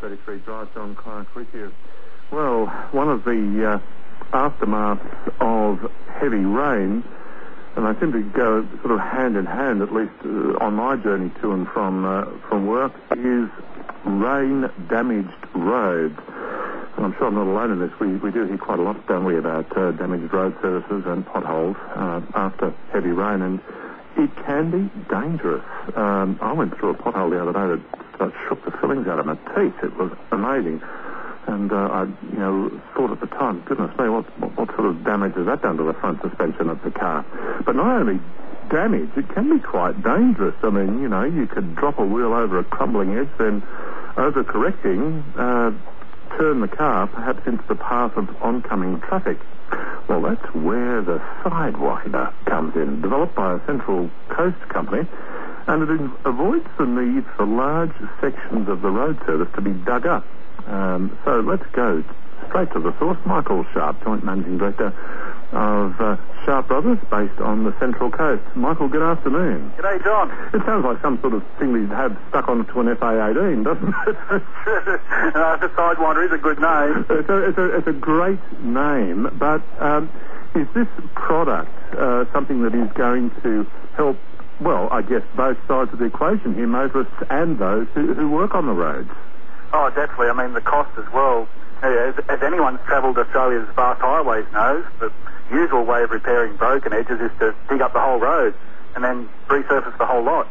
33 Drive, John Clark with you. Well, one of the aftermaths of heavy rain, and I seem to go sort of hand in hand, at least on my journey to and from work, is rain-damaged roads. And I'm sure I'm not alone in this. We do hear quite a lot, don't we, about damaged road surfaces and potholes after heavy rain, and it can be dangerous. I went through a pothole the other day that shook the fillings out of my teeth. It was amazing. And I thought at the time, goodness me, what sort of damage has that done to the front suspension of the car? But not only damage, it can be quite dangerous. I mean, you could drop a wheel over a crumbling edge, then overcorrecting, turn the car perhaps into the path of oncoming traffic. Well, that's where the Sidewinder comes in, developed by a Central Coast company, and it avoids the need for large sections of the road surface to be dug up. So let's go straight to the source. Michael Sharpe, Joint Managing Director of Sharpe Bros, based on the Central Coast. Michael, good afternoon. G'day, John. It sounds like some sort of thing we'd have stuck onto an FA-18, doesn't it? The Sidewinder is a good name. It's a great name, but is this product something that is going to help, well, I guess both sides of the equation here, motorists and those who work on the roads? Oh, definitely. I mean, the cost as well. As anyone who's travelled Australia's vast highways knows, the usual way of repairing broken edges is to dig up the whole road and then resurface the whole lot.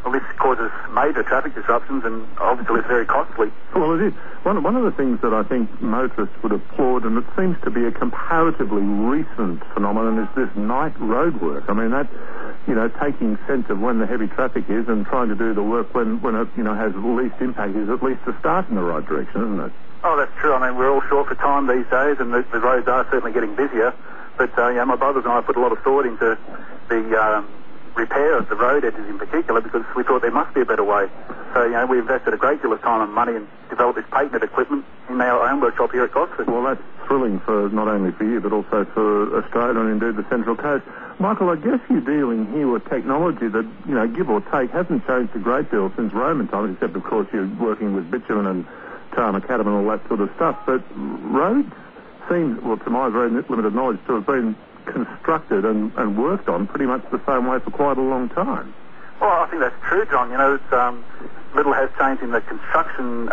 Well, this causes major traffic disruptions and obviously it's very costly. Well, it is. One of the things that I think motorists would applaud, and it seems to be a comparatively recent phenomenon, is this night road work. I mean, that, taking sense of when the heavy traffic is and trying to do the work when it, has least impact is at least a start in the right direction, isn't it? Oh, that's true. I mean, we're all short for time these days, and the roads are certainly getting busier. But, my brothers and I put a lot of thought into the repair of the road edges in particular, because we thought there must be a better way. So, we invested a great deal of time and money and developed this patented equipment in our own workshop here at Gosford. Well, that's thrilling for not only for you, but also for Australia and indeed the Central Coast. Michael, I guess you're dealing here with technology that, give or take, hasn't changed a great deal since Roman times, except, of course, you're working with bitumen and tar macadam and all that sort of stuff. But roads seem, well, to my very limited knowledge, to have been constructed and worked on pretty much the same way for quite a long time. Well, I think that's true, John. It's, little has changed in the construction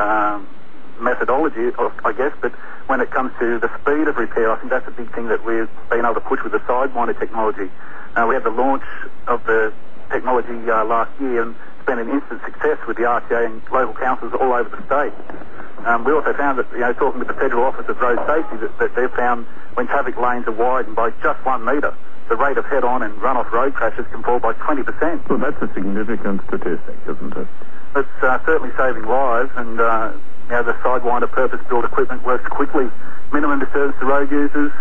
methodology, I guess, but when it comes to the speed of repair, I think that's a big thing that we've been able to push with the Sidewinder technology. We had the launch of the technology last year, and it's been an instant success with the RTA and local councils all over the state. We also found that, talking with the Federal Office of Road Safety, that they've found when traffic lanes are widened by just 1 metre, the rate of head-on and run-off road crashes can fall by 20%. Well, that's a significant statistic, isn't it? It's certainly saving lives, and the Sidewinder purpose-built equipment works quickly. Minimum disturbance to road users.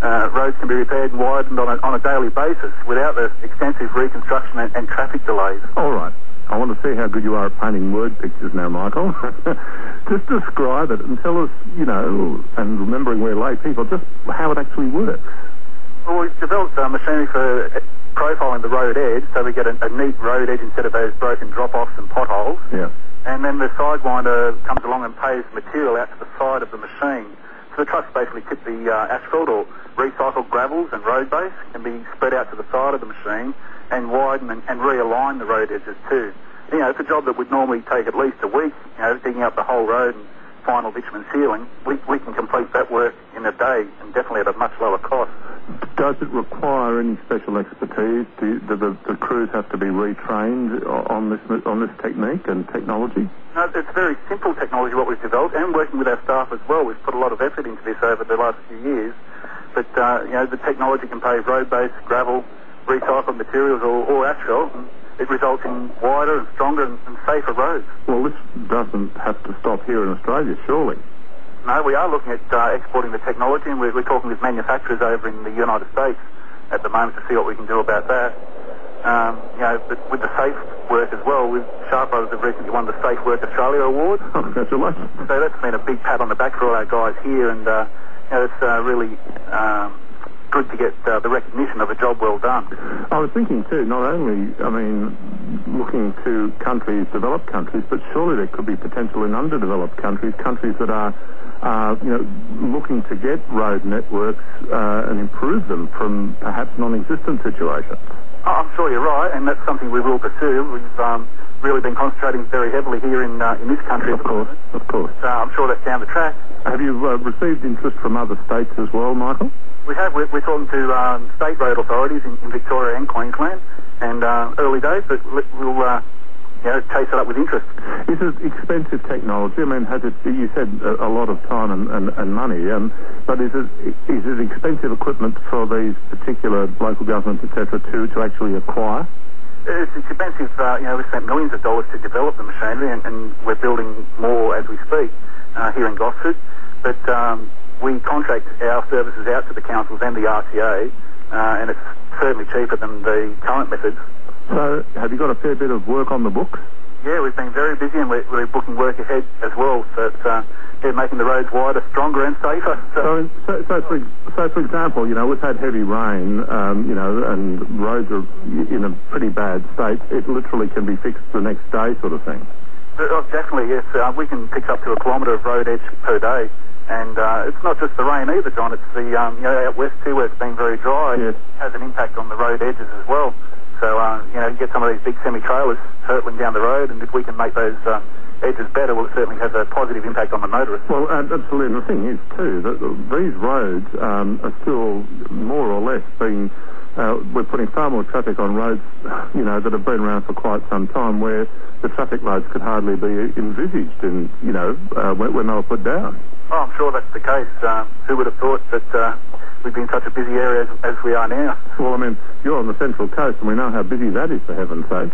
Roads can be repaired and widened on a daily basis without the extensive reconstruction and traffic delays. All right. I want to see how good you are at painting word pictures now, Michael. Just describe it and tell us, and remembering we're lay people, just how it actually works. Well, we've developed machinery for profiling the road edge, so we get a neat road edge instead of those broken drop-offs and potholes. Yeah. And then the Sidewinder comes along and pays material out to the side of the machine. So the trucks basically tip the asphalt or recycled gravels and road base can be spread out to the side of the machine and widen and realign the road edges too. It's a job that would normally take at least a week, digging up the whole road and final bitumen sealing. We can complete that work in a day and definitely at a much lower cost. Does it require any special expertise? Do the crews have to be retrained on this technique and technology? No, it's very simple technology what we've developed, and working with our staff as well. We've put a lot of effort into this over the last few years. But the technology can pave road base, gravel, recycled materials or asphalt. And it results in wider and stronger and safer roads. Well, this doesn't have to stop here in Australia, surely. No, we are looking at exporting the technology, and we're talking with manufacturers over in the United States at the moment to see what we can do about that. But with the safe work as well, Sharpe Bros have recently won the Safe Work Australia Award. Oh, congratulations. So that's been a big pat on the back for all our guys here, and it's really good to get the recognition of a job well done. I was thinking too, not only, looking to countries, developed countries, but surely there could be potential in underdeveloped countries that are, looking to get road networks and improve them from perhaps non-existent situations. Oh, I'm sure you're right, and that's something we will pursue. We've really been concentrating very heavily here in this country. Of course. I'm sure that's down the track. Have you received interest from other states as well, Michael? We have. We're talking to state road authorities in Victoria and Queensland, and early days, but we'll chase it up with interest. Is it expensive technology? I mean, you said a lot of time and money, but is it expensive equipment for these particular local governments, etc., to actually acquire? It's expensive. We spent millions of dollars to develop the machinery, and we're building more as we speak here in Gosford. But we contract our services out to the councils and the RTA, and it's certainly cheaper than the current methods. So, have you got a fair bit of work on the books? Yeah, we've been very busy, and we're booking work ahead as well. So it's making the roads wider, stronger, and safer. So for example, we've had heavy rain, and roads are in a pretty bad state. It literally can be fixed the next day, sort of thing. Definitely, yes. We can fix up to 1 kilometre of road edge per day. And it's not just the rain either, John. It's the, out west too, where it's been very dry. Yes. It has an impact on the road edges as well. So, you get some of these big semi-trailers hurtling down the road, and if we can make those edges better, well, it certainly has a positive impact on the motorist. Well, absolutely. And the thing is, too, that these roads are still more or less being... we're putting far more traffic on roads, that have been around for quite some time, where the traffic loads could hardly be envisaged in, when they were put down. Oh, I'm sure that's the case. Who would have thought that we'd be in such a busy area as we are now? Well, I mean, you're on the Central Coast, and we know how busy that is, for heaven's sake.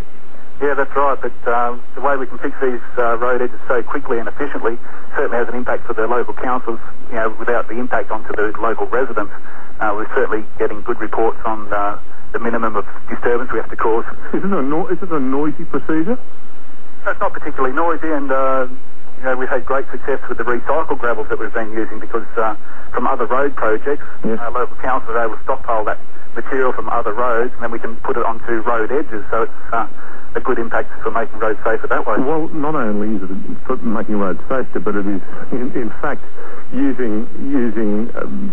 Yeah, that's right, but the way we can fix these road edges so quickly and efficiently certainly has an impact for the local councils, without the impact onto the local residents. We're certainly getting good reports on the minimum of disturbance we have to cause. Is it a noisy procedure? It's not particularly noisy, and we've had great success with the recycled gravels that we've been using, because from other road projects, yes, local councils are able to stockpile that material from other roads, and then we can put it onto road edges, so it's a good impact for making roads safer that way. Well, not only is it for making roads safer, but it is, in fact, using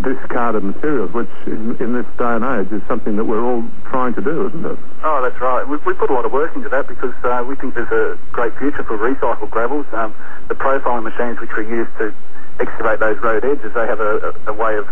discarded materials, which in this day and age is something that we're all trying to do, isn't it? Oh, that's right. We put a lot of work into that, because we think there's a great future for recycled gravels. The profiling machines which we use to excavate those road edges, they have a way of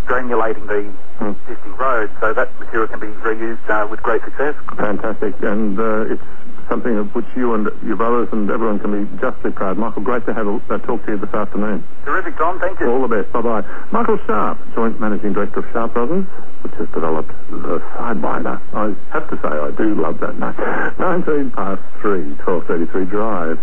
granulating the existing roads, so that material can be reused with great success. Fantastic, and it's something of which you and your brothers and everyone can be justly proud. Michael, great to have a talk to you this afternoon. Terrific, Tom. Thank you. All the best. Bye-bye. Michael Sharpe, Joint Managing Director of Sharpe Bros, which has developed the Sidewinder. I have to say, I do love that name. 19 past 3, 1233 Drive.